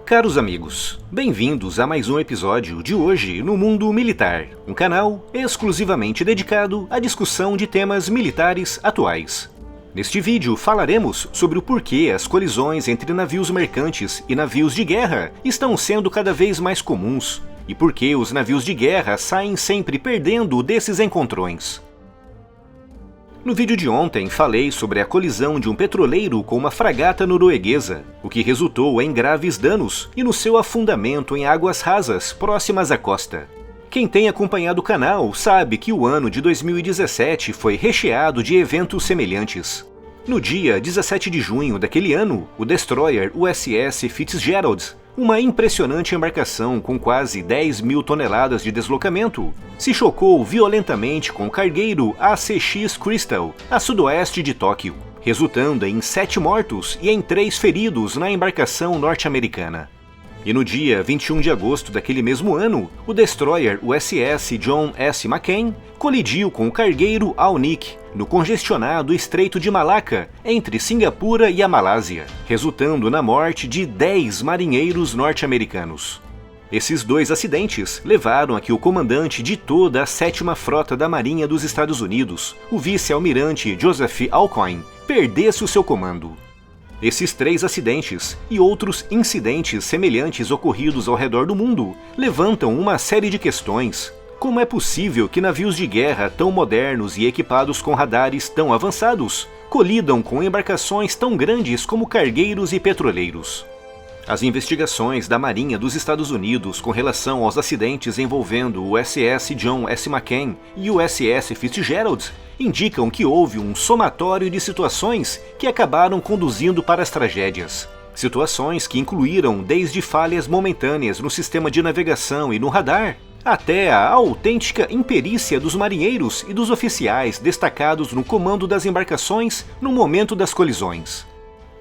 Caros amigos, bem-vindos a mais um episódio de Hoje no Mundo Militar, um canal exclusivamente dedicado à discussão de temas militares atuais. Neste vídeo falaremos sobre o porquê as colisões entre navios mercantes e navios de guerra estão sendo cada vez mais comuns e por que os navios de guerra saem sempre perdendo desses encontrões. No vídeo de ontem falei sobre a colisão de um petroleiro com uma fragata norueguesa, o que resultou em graves danos e no seu afundamento em águas rasas próximas à costa. Quem tem acompanhado o canal sabe que o ano de 2017 foi recheado de eventos semelhantes. No dia 17 de junho daquele ano, o destroyer USS Fitzgerald, uma impressionante embarcação com quase 10 mil toneladas de deslocamento, se chocou violentamente com o cargueiro ACX Crystal, a sudoeste de Tóquio, resultando em 7 mortos e em 3 feridos na embarcação norte-americana. E no dia 21 de agosto daquele mesmo ano, o destroyer USS John S. McCain colidiu com o cargueiro Al-Nick no congestionado Estreito de Malaca, entre Singapura e a Malásia, resultando na morte de 10 marinheiros norte-americanos. Esses 2 acidentes levaram a que o comandante de toda a 7ª Frota da Marinha dos Estados Unidos, o vice-almirante Joseph Alcoin, perdesse o seu comando. Esses 3 acidentes e outros incidentes semelhantes ocorridos ao redor do mundo levantam uma série de questões. Como é possível que navios de guerra tão modernos e equipados com radares tão avançados colidam com embarcações tão grandes como cargueiros e petroleiros? As investigações da Marinha dos Estados Unidos com relação aos acidentes envolvendo o USS John S. McCain e o USS Fitzgerald indicam que houve um somatório de situações que acabaram conduzindo para as tragédias. Situações que incluíram desde falhas momentâneas no sistema de navegação e no radar, até a autêntica imperícia dos marinheiros e dos oficiais destacados no comando das embarcações no momento das colisões.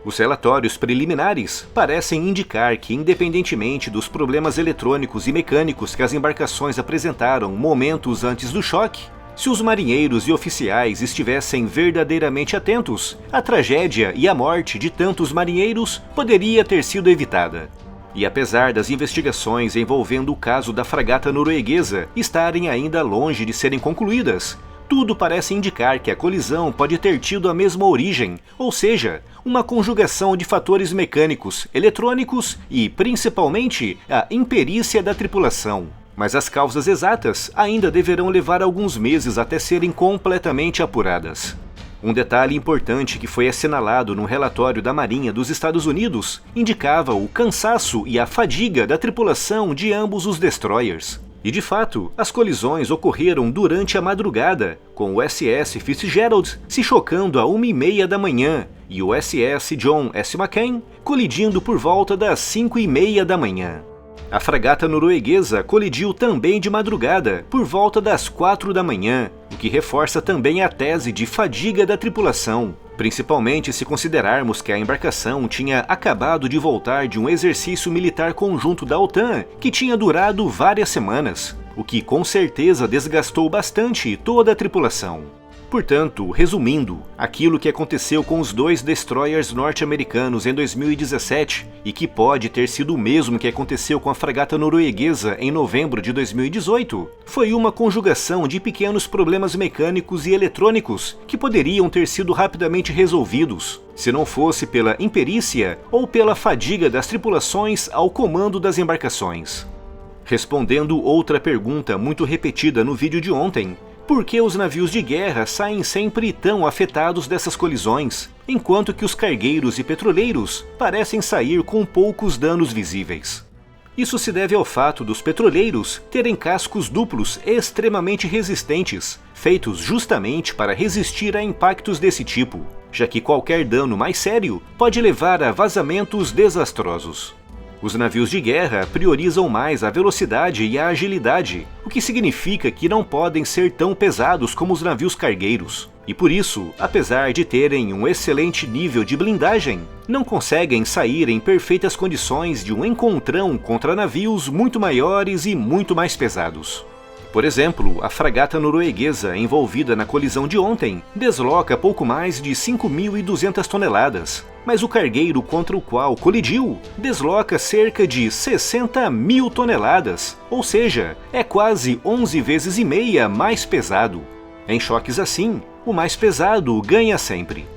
Os relatórios preliminares parecem indicar que, independentemente dos problemas eletrônicos e mecânicos que as embarcações apresentaram momentos antes do choque, se os marinheiros e oficiais estivessem verdadeiramente atentos, a tragédia e a morte de tantos marinheiros poderia ter sido evitada. E apesar das investigações envolvendo o caso da fragata norueguesa estarem ainda longe de serem concluídas, tudo parece indicar que a colisão pode ter tido a mesma origem, ou seja, uma conjugação de fatores mecânicos, eletrônicos e, principalmente, a imperícia da tripulação. Mas as causas exatas ainda deverão levar alguns meses até serem completamente apuradas. Um detalhe importante que foi assinalado no relatório da Marinha dos Estados Unidos indicava o cansaço e a fadiga da tripulação de ambos os destroyers. E de fato, as colisões ocorreram durante a madrugada, com o USS Fitzgerald se chocando a 1h30 da manhã e o USS John S. McCain colidindo por volta das 5h30 da manhã. A fragata norueguesa colidiu também de madrugada, por volta das 4 da manhã, o que reforça também a tese de fadiga da tripulação, principalmente se considerarmos que a embarcação tinha acabado de voltar de um exercício militar conjunto da OTAN que tinha durado várias semanas, o que com certeza desgastou bastante toda a tripulação. Portanto, resumindo, aquilo que aconteceu com os 2 destroyers norte-americanos em 2017 e que pode ter sido o mesmo que aconteceu com a fragata norueguesa em novembro de 2018, foi uma conjugação de pequenos problemas mecânicos e eletrônicos que poderiam ter sido rapidamente resolvidos, se não fosse pela imperícia ou pela fadiga das tripulações ao comando das embarcações. Respondendo outra pergunta muito repetida no vídeo de ontem, por que os navios de guerra saem sempre tão afetados dessas colisões, enquanto que os cargueiros e petroleiros parecem sair com poucos danos visíveis? Isso se deve ao fato dos petroleiros terem cascos duplos extremamente resistentes, feitos justamente para resistir a impactos desse tipo, já que qualquer dano mais sério pode levar a vazamentos desastrosos. Os navios de guerra priorizam mais a velocidade e a agilidade, o que significa que não podem ser tão pesados como os navios cargueiros. E por isso, apesar de terem um excelente nível de blindagem, não conseguem sair em perfeitas condições de um encontrão contra navios muito maiores e muito mais pesados. Por exemplo, a fragata norueguesa envolvida na colisão de ontem desloca pouco mais de 5.200 toneladas, mas o cargueiro contra o qual colidiu desloca cerca de 60.000 toneladas, ou seja, é quase 11 vezes e meia mais pesado. Em choques assim, o mais pesado ganha sempre.